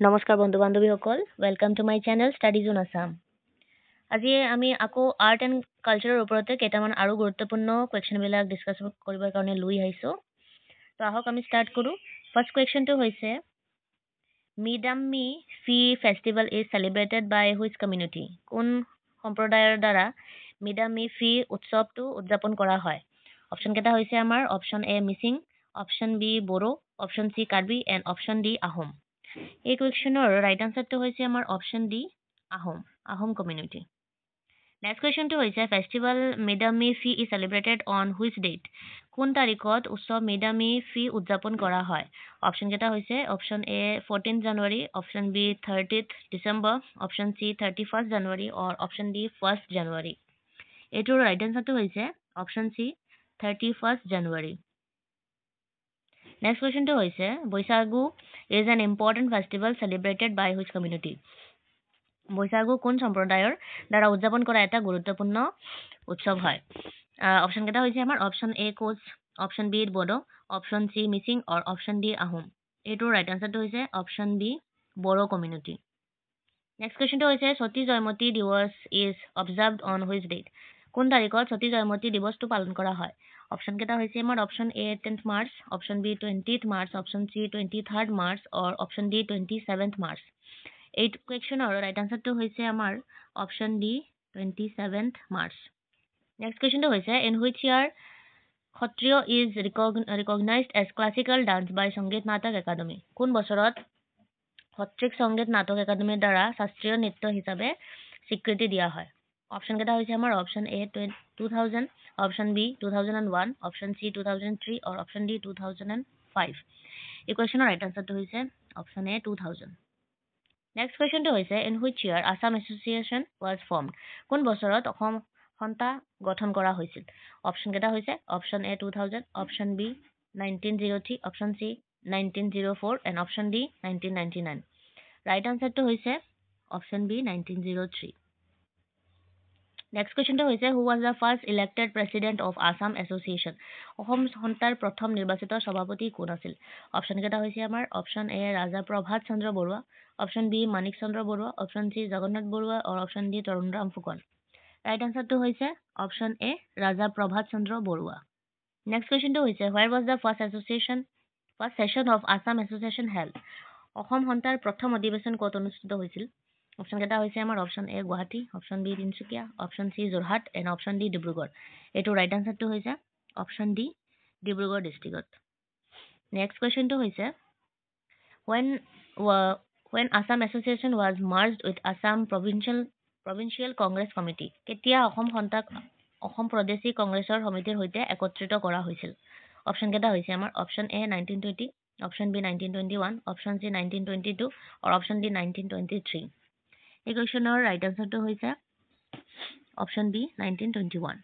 নমস্কাৰ বন্ধু বান্ধৱীসকল welcome to my channel studies on Assam আজি আমি আকৌ আৰ্ট এণ্ড কালচাৰৰ ওপৰতে কেইটামান আৰু গুৰুত্বপূৰ্ণ কুৱেশ্যনবিলাক ডিছকাছ কৰিবৰ কাৰণে লৈ আহিছোঁ তো আহক আমি ষ্টাৰ্ট কৰোঁ ফাৰ্ষ্ট কুৱেশ্যনটো হৈছে Medamme Phi festival is celebrated by which community কোন সম্প্ৰদায়ৰ দ্বাৰা মিডাম্মি ফি উৎসৱটো উদযাপন কৰা হয় অপশ্যন কেইটা হৈছে আমাৰ option A Mising option B Bodo option C Karbi and option D Ahom এই কুৱেশ্যনৰ ৰাইট আনচাৰটো হৈছে আমাৰ option D Ahom community next কুৱেশ্যনটো হৈছে festival Medami Phi is celebrated on which date কোন তাৰিখত উৎসৱ মিডামি ফি উদযাপন কৰা হয় অপশ্যন কেইটা হৈছে অপশ্যন এ 14 জানুৱাৰী অপশ্যন বি 30th ডিচেম্বৰ অপশ্যন চি 31st জানুৱাৰী অৰ অপশ্যন ডি 1st জানুৱাৰী এইটোৰ ৰাইট আনচাৰটো হৈছে অপশ্যন চি 31st জানুৱাৰী নেক্সট কুৱেশ্যনটো হৈছে Baisagu is an important festival celebrated by which community Baishagu কোন সম্প্ৰদায়ৰ দ্বাৰা উদযাপন কৰা এটা গুৰুত্বপূৰ্ণ উৎসৱ হয় অপশ্যন কেইটা হৈছে আমাৰ option A Koch option B Bodo option C Mising or option D Ahom এইটোৰ ৰাইট আনচাৰটো হৈছে option B Bodo community next কুৱেশ্যনটো হৈছে Sati Joymati Divas is observed on which date কোন তাৰিখত সতী জয়মতী দিৱসটো পালন কৰা হয় অপশ্যন কেইটা হৈছে আমাৰ option A 10th March option B 20th March option C 23rd March or option D 27th March এই কুৱেশ্যনৰ ৰাইট আনচাৰটো হৈছে আমাৰ option D 27th March next কুৱেশ্যনটো হৈছে in which year Sattriya is recognised as classical dance by Sangeet Natak academy কোন বছৰত সত্ৰিক সংগীত নাটক একাডেমীৰ দ্বাৰা শাস্ত্ৰীয় নৃত্য হিচাপে স্বীকৃতি দিয়া হয় অপশ্যন কেইটা হৈছে আমাৰ option A 2000 option B 2001 option C 2003 or option D 2005 এই কুৱেশ্যনৰ ৰাইট আনচাৰটো হৈছে অপশ্যন এ 2000 নেক্সট কুৱেশ্যনটো হৈছে in which year Assam association was formed কোন বছৰত অসম সন্থা গঠন কৰা হৈছিল অপশ্যন কেইটা হৈছে option A 2000 option B 1903 option C 1904 and option D 1999 right আনচাৰটো হৈছে অপশ্যন বি 1903 নেক্সট কুৱেশ্যনটো হৈছে who was the first elected president of Assam association অসম সন্থাৰ প্ৰথম নিৰ্বাচিত সভাপতি কোন আছিল অপশ্যন কেইটা হৈছে আমাৰ option A Raja Prabhat Chandra Barua option B Manik Chandra Barua option C Jagannath Barua or option D Tarunram Phukan right আনচাৰটো হৈছে option A Raja Prabhat Chandra Barua next কুৱেশ্যনটো হৈছে where was the first session of Assam association held অসম সন্থাৰ প্ৰথম অধিৱেশন ক'ত অনুষ্ঠিত হৈছিল অপশ্যন কেইটা হৈছে আমাৰ option A Guwahati option B Tinsukia option C Jorhat and option D Dibrugarh এইটো ৰাইট আনচাৰটো হৈছে অপশ্যন ডি ডিব্ৰুগড় ডিষ্ট্ৰিক্টত নেক্সট কুৱেশ্যনটো হৈছে when Assam Association was merged with Assam Provincial Congress Committee কেতিয়া অসম সন্থাক অসম প্ৰদেশী কংগ্ৰেছৰ সমিতিৰ সৈতে একত্ৰিত কৰা হৈছিল অপশ্যন কেইটা হৈছে আমাৰ option A 1920 option B 1921 option C 1922 or option D 1923 এই কুৱেশ্যনৰ ৰাইট আনচাৰটো হৈছে অপশ্যন বি 1921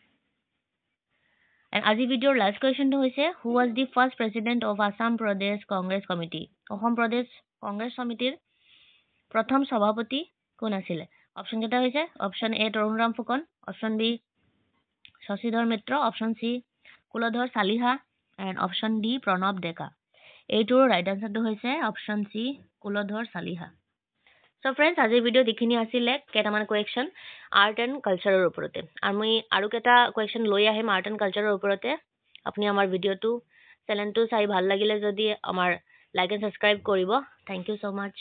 এণ্ড আজি ভিডিঅ'ৰ লাষ্ট কুৱেশ্যনটো হৈছে who was the first president of Assam Pradesh Congress committee Asom Pradesh Congress সমিতিৰ প্ৰথম সভাপতি কোন আছিলে অপশ্যন কেইটা হৈছে option A Tarunram Phukan option B Sashidhar Mitra option C Kuladhar Chaliha and option D Pranab Deka এইটোৰ ৰাইট আনচাৰটো হৈছে option C Kuladhar Chaliha so' friends আজিৰ ভিডিঅ'ত এইখিনি আছিলে কেইটামান কুৱেশ্যন আৰ্ট এণ্ড কালচাৰৰ ওপৰতে আমি আৰু কেইটা কুৱেশ্যন লৈ আহিম আৰ্ট এণ্ড কালচাৰৰ ওপৰতে আপুনি আমাৰ ভিডিঅ'টো চেনেলটো চাই ভাল লাগিলে যদি আমাৰ লাইক এণ্ড ছাবস্ক্ৰাইব কৰিব থেংক ইউ ছ' মাছ